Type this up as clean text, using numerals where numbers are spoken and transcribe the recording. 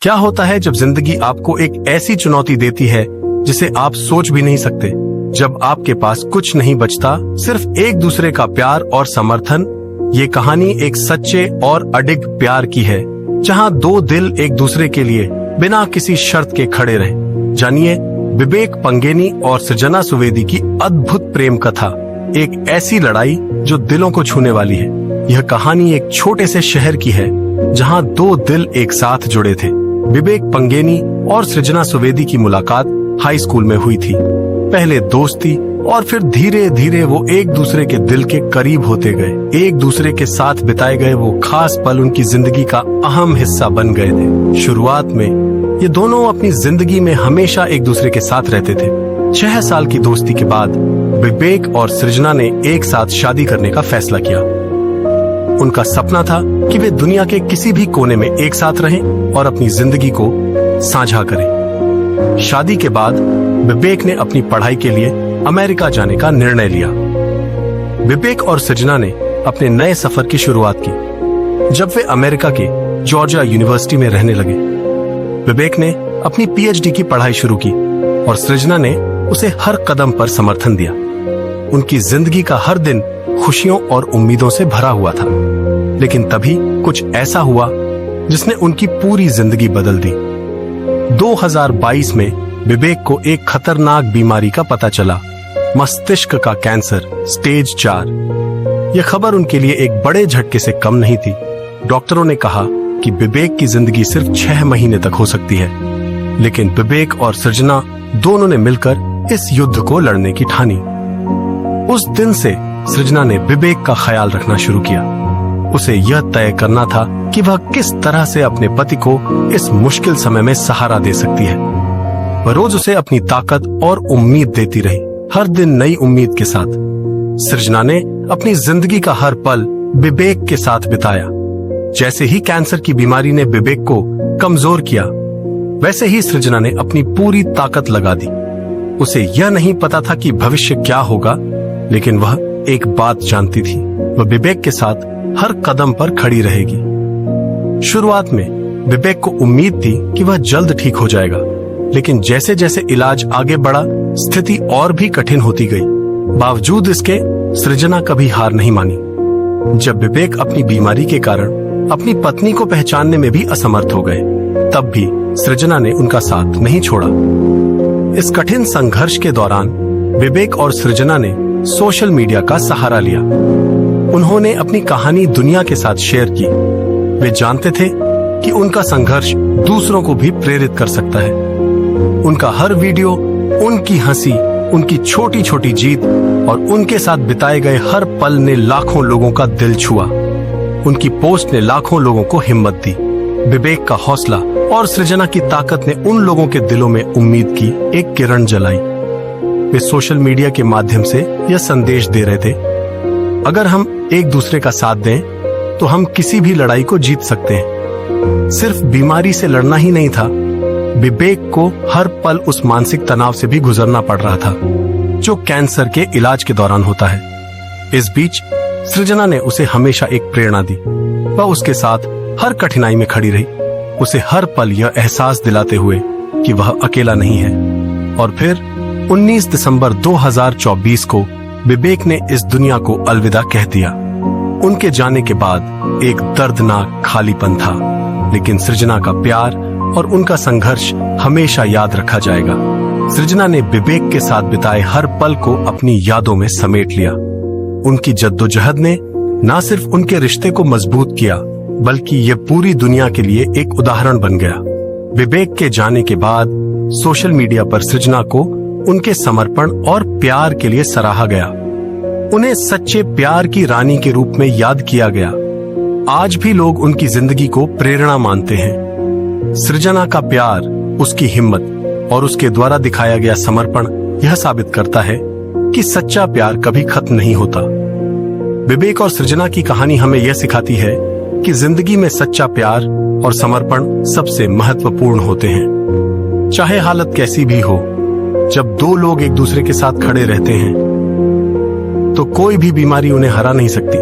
क्या होता है जब जिंदगी आपको एक ऐसी चुनौती देती है जिसे आप सोच भी नहीं सकते। जब आपके पास कुछ नहीं बचता, सिर्फ एक दूसरे का प्यार और समर्थन। ये कहानी एक सच्चे और अडिग प्यार की है, जहां दो दिल एक दूसरे के लिए बिना किसी शर्त के खड़े रहे। जानिए विवेक पंगेनी और सृजना सुवेदी की अद्भुत प्रेम कथा, एक ऐसी लड़ाई जो दिलों को छूने वाली है। यह कहानी एक छोटे से शहर की है, जहां दो दिल एक साथ जुड़े थे। विवेक पंगेनी और सृजना सुवेदी की मुलाकात हाई स्कूल में हुई थी। पहले दोस्ती और फिर धीरे धीरे वो एक दूसरे के दिल के करीब होते गए। एक दूसरे के साथ बिताए गए वो खास पल उनकी जिंदगी का अहम हिस्सा बन गए थे। शुरुआत में ये दोनों अपनी जिंदगी में हमेशा एक दूसरे के साथ रहते थे। 6 साल की दोस्ती के बाद विवेक और सृजना ने एक साथ शादी करने का फैसला किया। उनका सपना था कि वे दुनिया के किसी भी कोने में एक साथ रहें और अपनी जिंदगी को साझा करें। शादी के बाद विवेक ने अपनी पढ़ाई के लिए अमेरिका जाने का निर्णय लिया। विवेक और सृजना ने अपने नए सफर की शुरुआत की जब वे अमेरिका के जॉर्जिया यूनिवर्सिटी में रहने लगे। विवेक ने अपनी पीएचडी की पढ़ाई शुरू की और सृजना ने उसे हर कदम पर समर्थन दिया। उनकी जिंदगी का हर दिन खुशियों और उम्मीदों से भरा हुआ था, लेकिन तभी कुछ ऐसा हुआ जिसने उनकी पूरी जिंदगी बदल दी। 2022 में विवेक को एक खतरनाक बीमारी का पता चला, मस्तिष्क का कैंसर स्टेज 4। यह खबर उनके लिए एक बड़े झटके से कम नहीं थी। डॉक्टरों ने कहा कि विवेक की जिंदगी सिर्फ 6 महीने तक हो सकती है, लेकिन विवेक और सृजना दोनों ने मिलकर इस युद्ध को लड़ने की ठानी। उस दिन से सृजना ने विवेक का ख्याल रखना शुरू किया। उसे यह तय करना था कि वह किस तरह से अपने पति को इस मुश्किल समय में सहारा दे सकती है। वह रोज उसे अपनी ताकत और उम्मीद देती रही, हर दिन नई उम्मीद के साथ। सृजना ने अपनी जिंदगी का हर पल विवेक के साथ बिताया। जैसे ही कैंसर की बीमारी ने विवेक को कमजोर किया, वैसे ही सृजना ने अपनी पूरी ताकत लगा दी। उसे यह नहीं पता था कि भविष्य क्या होगा, लेकिन वह एक बात जानती थी, वह विवेक के साथ हर कदम पर खड़ी रहेगी। शुरुआत में विवेक को उम्मीद थी कि वह जल्द ठीक हो जाएगा, लेकिन जैसे जैसे इलाज आगे बढ़ा, स्थिति और भी कठिन होती गई। बावजूद इसके सृजना कभी हार नहीं मानी। जब विवेक अपनी बीमारी के कारण अपनी पत्नी को पहचानने में भी असमर्थ हो गए, तब भी सृजना ने उनका साथ नहीं छोड़ा। इस कठिन संघर्ष के दौरान विवेक और सृजना ने सोशल मीडिया का सहारा लिया। उन्होंने अपनी कहानी दुनिया के साथ शेयर की। वे जानते थे कि उनका संघर्ष दूसरों को भी प्रेरित कर सकता है। उनका हर वीडियो, उनकी हंसी, उनकी छोटी छोटी जीत और उनके साथ बिताए गए हर पल ने लाखों लोगों का दिल छुआ। उनकी पोस्ट ने लाखों लोगों को हिम्मत दी। विवेक का हौसला और सृजना की ताकत ने उन लोगों के दिलों में उम्मीद की एक किरण जलाई। वे सोशल मीडिया के माध्यम से यह संदेश दे रहे थे, अगर हम एक दूसरे का साथ दें तो हम किसी भी लड़ाई को जीत सकते हैं। सिर्फ बीमारी से लड़ना ही नहीं था, विवेक को हर पल उस मानसिक तनाव से भी गुजरना पड़ रहा था जो कैंसर के इलाज के दौरान होता है। इस बीच सृजना ने उसे हमेशा एक प्रेरणा दी। वह उसके साथ हर कठिनाई में खड़ी रही, उसे हर पल यह एहसास दिलाते हुए कि वह अकेला नहीं है। और फिर 19 दिसंबर 2024 को विवेक ने इस दुनिया को अलविदा कह दिया। उनके जाने के बाद एक दर्दनाक खालीपन था, लेकिन सृजना का प्यार और उनका संघर्ष हमेशा याद रखा जाएगा। सृजना ने विवेक के साथ बिताए हर पल को अपनी यादों में समेट लिया। उनकी जद्दोजहद ने न सिर्फ उनके रिश्ते को मजबूत किया, बल्कि यह पूरी दुनिया के लिए एक उदाहरण बन गया। विवेक के जाने के बाद सोशल मीडिया पर सृजना को उनके समर्पण और प्यार के लिए सराहा गया। उन्हें सच्चे प्यार की रानी के रूप में याद किया गया। आज भी लोग उनकी जिंदगी को प्रेरणा मानते हैं। सृजना का प्यार, उसकी हिम्मत और उसके द्वारा दिखाया गया समर्पण यह साबित करता है कि सच्चा प्यार कभी खत्म नहीं होता। विवेक और सृजना की कहानी हमें यह सिखाती है कि जिंदगी में सच्चा प्यार और समर्पण सबसे महत्वपूर्ण होते हैं। चाहे हालत कैसी भी हो, जब दो लोग एक दूसरे के साथ खड़े रहते हैं तो कोई भी बीमारी उन्हें हरा नहीं सकती।